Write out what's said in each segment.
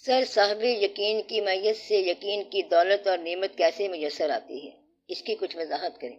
سر صاحب یقین کی میت سے یقین کی دولت اور نعمت کیسے میسر آتی ہے، اس کی کچھ وضاحت کریں۔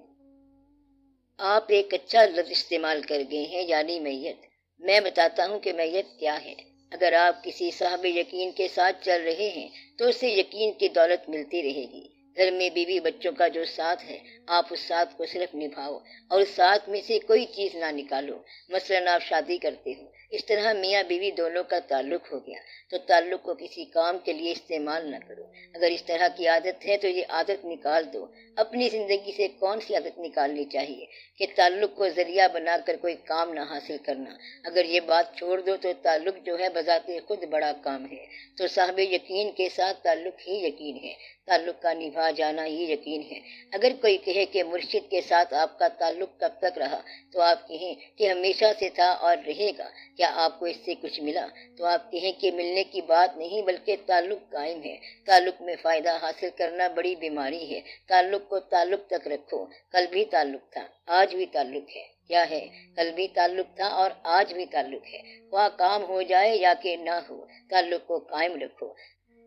آپ ایک اچھا لفظ استعمال کر گئے ہیں، یعنی میت۔ میں بتاتا ہوں کہ میت کیا ہے۔ اگر آپ کسی صاحب یقین کے ساتھ چل رہے ہیں تو اسے یقین کی دولت ملتی رہے گی۔ گھر میں بیوی بچوں کا جو ساتھ ہے، آپ اس ساتھ کو صرف نبھاؤ اور اس ساتھ میں سے کوئی چیز نہ نکالو۔ مثلاً آپ شادی کرتے ہو، اس طرح میاں بیوی دونوں کا تعلق ہو گیا، تو تعلق کو کسی کام کے لیے استعمال نہ کرو۔ اگر اس طرح کی عادت ہے تو یہ عادت نکال دو۔ اپنی زندگی سے کون سی عادت نکالنی چاہیے کہ تعلق کو ذریعہ بنا کر کوئی کام نہ حاصل کرنا۔ اگر یہ بات چھوڑ دو تو تعلق جو ہے بذات خود بڑا کام ہے۔ تو صاحب یقین کے ساتھ تعلق ہی یقین ہے، تعلق کا نبھا جانا ہی یقین ہے۔ اگر کوئی کہے کہ مرشد کے ساتھ آپ کا تعلق کب تک رہا، تو آپ کہیں کہ ہمیشہ سے تھا اور رہے گا۔ کیا آپ کو اس سے کچھ ملا؟ تو آپ کہیں کہ ملنے کی بات نہیں بلکہ تعلق قائم ہے۔ تعلق میں فائدہ حاصل کرنا بڑی بیماری ہے۔ تعلق کو تعلق تک رکھو۔ کل بھی تعلق تھا، آج بھی تعلق ہے۔ کیا ہے؟ کل بھی تعلق تھا اور آج بھی تعلق ہے۔ خواہ کام ہو جائے یا کہ نہ ہو، تعلق کو قائم رکھو۔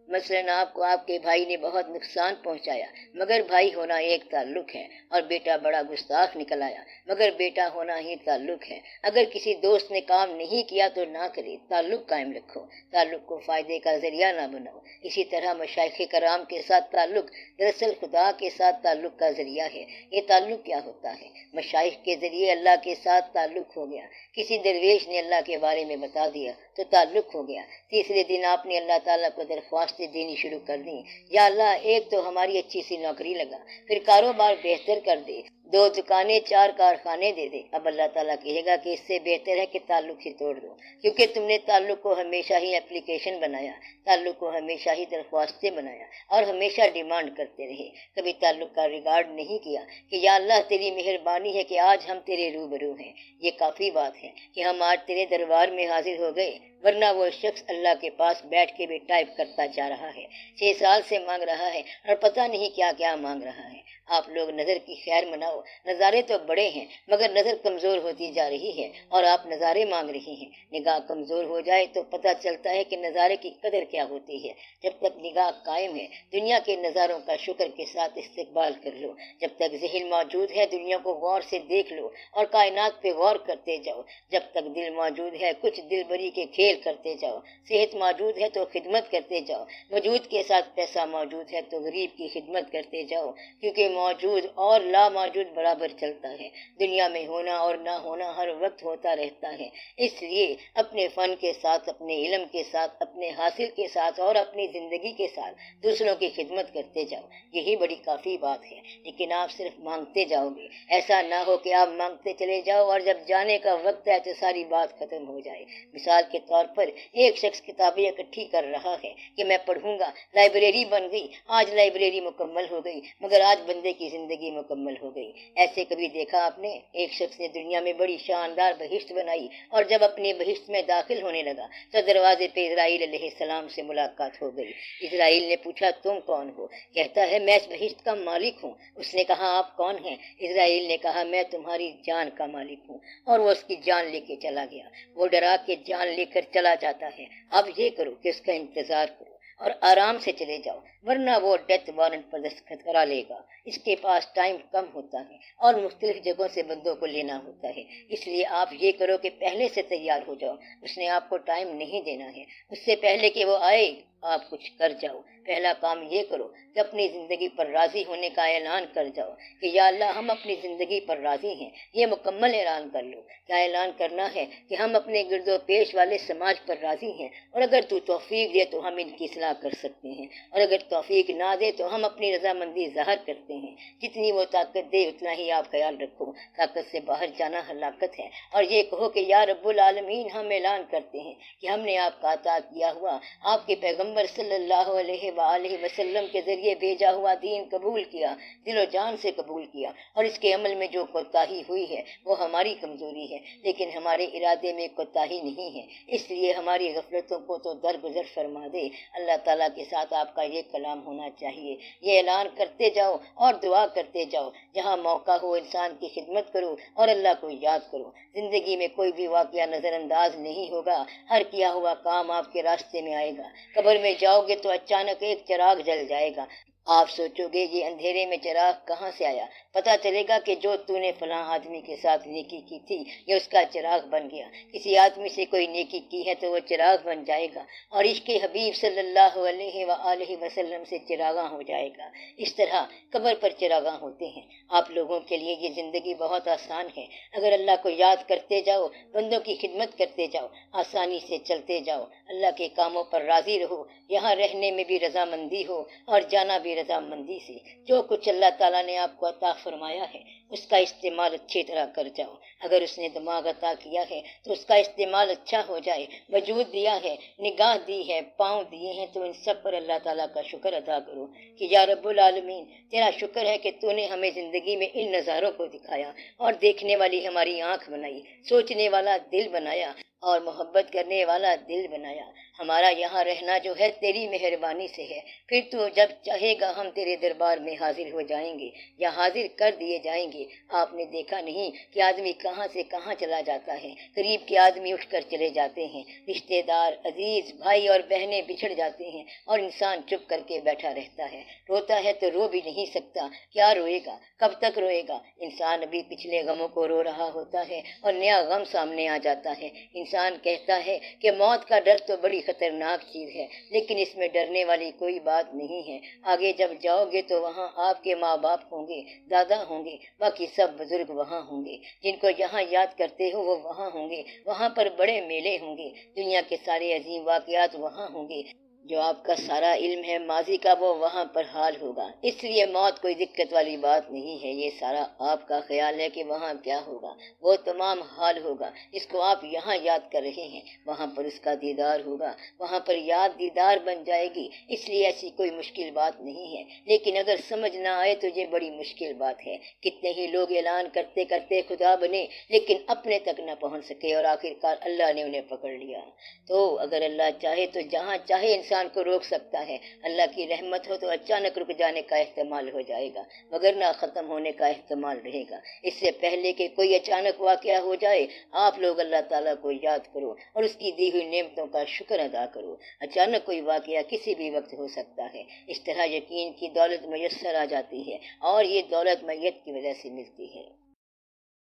مثلاً آپ کو آپ کے بھائی نے بہت نقصان پہنچایا، مگر بھائی ہونا ایک تعلق ہے، اور بیٹا بڑا گستاخ نکل آیا، مگر بیٹا ہونا ہی تعلق ہے۔ اگر کسی دوست نے کام نہیں کیا تو نہ کرے، تعلق قائم رکھو۔ تعلق کو فائدے کا ذریعہ نہ بناؤ۔ اسی طرح مشائخ کرام کے ساتھ تعلق دراصل خدا کے ساتھ تعلق کا ذریعہ ہے۔ یہ تعلق کیا ہوتا ہے؟ مشائخ کے ذریعے اللہ کے ساتھ تعلق ہو گیا۔ کسی درویش نے اللہ کے بارے میں بتا دیا تو تعلق ہو گیا۔ تیسرے دن آپ نے اللہ تعالیٰ کو درخواستیں دینی شروع کر دیں، یا اللہ ایک تو ہماری اچھی سی نوکری لگا، پھر کاروبار بہتر کر دے، 2 دکانیں 4 کارخانے دے دے۔ اب اللہ تعالیٰ کہے گا کہ اس سے بہتر ہے کہ تعلق ہی توڑ دو، کیونکہ تم نے تعلق کو ہمیشہ ہی اپلیکیشن بنایا، تعلق کو ہمیشہ ہی درخواستیں بنایا اور ہمیشہ ڈیمانڈ کرتے رہے۔ کبھی تعلق کا ریگارڈ نہیں کیا کہ یا اللہ تیری مہربانی ہے کہ آج ہم تیرے روبرو ہیں۔ یہ کافی بات ہے کہ ہم آج تیرے دربار میں حاضر ہو گئے، ورنہ وہ شخص اللہ کے پاس بیٹھ کے بھی ٹائپ کرتا جا رہا ہے، 6 سال سے مانگ رہا ہے اور پتہ نہیں کیا کیا مانگ رہا ہے۔ آپ لوگ نظر کی خیر مناؤ، نظارے تو بڑے ہیں مگر نظر کمزور ہوتی جا رہی ہے اور آپ نظارے مانگ رہے ہیں۔ نگاہ کمزور ہو جائے تو پتہ چلتا ہے کہ نظارے کی قدر کیا ہوتی ہے۔ جب تک نگاہ قائم ہے، دنیا کے نظاروں کا شکر کے ساتھ استقبال کر لو۔ جب تک ذہن موجود ہے، دنیا کو غور سے دیکھ لو اور کائنات پہ غور کرتے جاؤ۔ جب تک دل موجود ہے، کچھ دل بری کے کھیل کرتے جاؤ۔ صحت موجود ہے تو خدمت کرتے جاؤ۔ وجود کے ساتھ پیسہ موجود ہے تو غریب کی خدمت کرتے جاؤ، کیونکہ موجود اور لا موجود برابر چلتا ہے۔ دنیا میں ہونا اور نہ ہونا ہر وقت ہوتا رہتا ہے۔ اس لیے اپنے فن کے ساتھ، اپنے علم کے ساتھ، اپنے حاصل کے ساتھ اور اپنی زندگی کے ساتھ دوسروں کی خدمت کرتے جاؤ۔ یہی بڑی کافی بات ہے، لیکن آپ صرف مانگتے جاؤ گے۔ ایسا نہ ہو کہ آپ مانگتے چلے جاؤ اور جب جانے کا وقت ہے تو ساری بات ختم ہو جائے۔ مثال کے طور پر ایک شخص کتابیں اکٹھی کر رہا ہے کہ میں پڑھوں گا، لائبریری بن گئی، آج لائبریری مکمل ہو گئی، مگر آج بندے کی زندگی مکمل ہو گئی۔ ایسے کبھی دیکھا آپ نے؟ ایک شخص نے دنیا میں بڑی شاندار بہشت بنائی اور جب اپنی بہشت میں داخل ہونے لگا تو دروازے پہ اسرائیل علیہ السلام سے ملاقات ہو گئی۔ اسرائیل نے پوچھا تم کون ہو؟ کہتا ہے میں اس بہشت کا مالک ہوں۔ اس نے کہا آپ کون ہیں؟ اسرائیل نے کہا میں تمہاری جان کا مالک ہوں، اور وہ اس کی جان لے کے چلا گیا۔ وہ ڈرا کے جان لے کر چلا جاتا ہے۔ اب یہ کرو کہ اس کا انتظار کرو اور آرام سے چلے جاؤ، ورنہ وہ ڈیتھ وارنٹ پر دستخط کرا لے گا۔ اس کے پاس ٹائم کم ہوتا ہے اور مختلف جگہوں سے بندوں کو لینا ہوتا ہے، اس لیے آپ یہ کرو کہ پہلے سے تیار ہو جاؤ۔ اس نے آپ کو ٹائم نہیں دینا ہے، اس سے پہلے کہ وہ آئے آپ کچھ کر جاؤ۔ پہلا کام یہ کرو کہ اپنی زندگی پر راضی ہونے کا اعلان کر جاؤ کہ یا اللہ ہم اپنی زندگی پر راضی ہیں۔ یہ مکمل اعلان کر لو۔ کیا اعلان کرنا ہے؟ کہ ہم اپنے گرد و پیش والے سماج پر راضی ہیں، اور اگر تو توفیق دے تو ہم ان کی اصلاح کر سکتے ہیں، اور اگر توفیق نہ دے تو ہم اپنی رضامندی ظاہر کرتے ہیں۔ جتنی وہ طاقت دے اتنا ہی آپ خیال رکھو۔ طاقت سے باہر جانا ہلاکت ہے، اور یہ کہو کہ یا رب العالمین ہم اعلان کرتے ہیں کہ ہم نے آپ کا عطا کیا ہوا، آپ کے پیغمبر صلی اللہ علیہ وآلہ وسلم کے ذریعے بھیجا ہوا دین قبول کیا، دل و جان سے قبول کیا، اور اس کے عمل میں جو کوتاہی ہوئی ہے وہ ہماری کمزوری ہے، لیکن ہمارے ارادے میں کوتاہی نہیں ہے، اس لیے ہماری غفلتوں کو تو درگزر فرما دے۔ اللہ تعالیٰ کے ساتھ آپ کا یہ کلام ہونا چاہیے۔ یہ اعلان کرتے جاؤ اور دعا کرتے جاؤ۔ جہاں موقع ہو انسان کی خدمت کرو اور اللہ کو یاد کرو۔ زندگی میں کوئی بھی واقعہ نظر انداز نہیں ہوگا، ہر کیا ہوا کام آپ کے راستے میں آئے گا۔ قبر میں جاؤ گے تو اچانک ایک چراغ جل جائے گا. آپ سوچو گے یہ اندھیرے میں چراغ کہاں سے آیا. پتہ چلے گا کہ جو تو نے فلاں آدمی کے ساتھ نیکی کی تھی یہ اس کا چراغ بن گیا. کسی آدمی سے کوئی نیکی کی ہے تو وہ چراغ بن جائے گا اور عشق حبیب صلی اللہ علیہ وآلہ وسلم سے چراغاں ہو جائے گا. اس طرح قبر پر چراغاں ہوتے ہیں. آپ لوگوں کے لیے یہ زندگی بہت آسان ہے. اگر اللہ کو یاد کرتے جاؤ، بندوں کی خدمت کرتے جاؤ، آسانی سے چلتے جاؤ، اللہ کے کاموں پر راضی رہو. یہاں رہنے میں بھی رضامندی ہو اور جانا بھی رضامندی سے. جو کچھ اللہ تعالیٰ نے آپ کو عطا فرمایا ہے اس کا استعمال اچھی طرح کر جاؤ. اگر اس نے دماغ عطا کیا ہے تو اس کا استعمال اچھا ہو جائے. وجود دیا ہے، نگاہ دی ہے، پاؤں دیے ہیں، تو ان سب پر اللہ تعالیٰ کا شکر ادا کرو کہ یا رب العالمین تیرا شکر ہے کہ تو نے ہمیں زندگی میں ان نظاروں کو دکھایا اور دیکھنے والی ہماری آنکھ بنائی، سوچنے والا دل بنایا اور محبت کرنے والا دل بنایا. ہمارا یہاں رہنا جو ہے تیری مہربانی سے ہے. پھر تو جب چاہے گا ہم تیرے دربار میں حاضر ہو جائیں گے یا حاضر کر دیے جائیں گے. آپ نے دیکھا نہیں کہ آدمی کہاں سے کہاں چلا جاتا ہے. قریب کے آدمی اٹھ کر چلے جاتے ہیں، رشتے دار، عزیز، بھائی اور بہنیں بچھڑ جاتے ہیں اور انسان چپ کر کے بیٹھا رہتا ہے. روتا ہے تو رو بھی نہیں سکتا. کیا روئے گا؟ کب تک روئے گا؟ انسان ابھی پچھلے غموں کو رو رہا ہوتا ہے اور نیا غم سامنے آ جاتا ہے. انسان کہتا ہے کہ موت کا ڈر تو بڑی خطرناک چیز ہے، لیکن اس میں ڈرنے والی کوئی بات نہیں ہے. آگے جب جاؤ گے تو وہاں آپ کے ماں باپ ہوں گے، دادا ہوں گے، باقی سب بزرگ وہاں ہوں گے. جن کو یہاں یاد کرتے ہو وہ وہاں ہوں گے. وہاں پر بڑے میلے ہوں گے، دنیا کے سارے عظیم واقعات وہاں ہوں گے. جو آپ کا سارا علم ہے ماضی کا وہ وہاں پر حال ہوگا. اس لیے موت کوئی دقت والی بات نہیں ہے. یہ سارا آپ کا خیال ہے کہ وہاں کیا ہوگا. وہ تمام حال ہوگا جس کو آپ یہاں یاد کر رہے ہیں. وہاں پر اس کا دیدار ہوگا، وہاں پر یاد دیدار بن جائے گی. اس لیے ایسی کوئی مشکل بات نہیں ہے. لیکن اگر سمجھ نہ آئے تو یہ بڑی مشکل بات ہے. کتنے ہی لوگ اعلان کرتے کرتے خدا بنے لیکن اپنے تک نہ پہنچ سکے اور آخرکار اللہ نے انہیں پکڑ لیا. تو اگر اللہ چاہے تو جہاں چاہے انسان کو روک سکتا ہے. اللہ کی رحمت ہو تو اچانک رک جانے کا احتمال ہو جائے گا، مگر نہ ختم ہونے کا احتمال رہے گا. اس سے پہلے کہ کوئی اچانک واقعہ ہو جائے آپ لوگ اللہ تعالیٰ کو یاد کرو اور اس کی دی ہوئی نعمتوں کا شکر ادا کرو. اچانک کوئی واقعہ کسی بھی وقت ہو سکتا ہے. اس طرح یقین کی دولت میسر آ جاتی ہے اور یہ دولت میت کی وجہ سے ملتی ہے.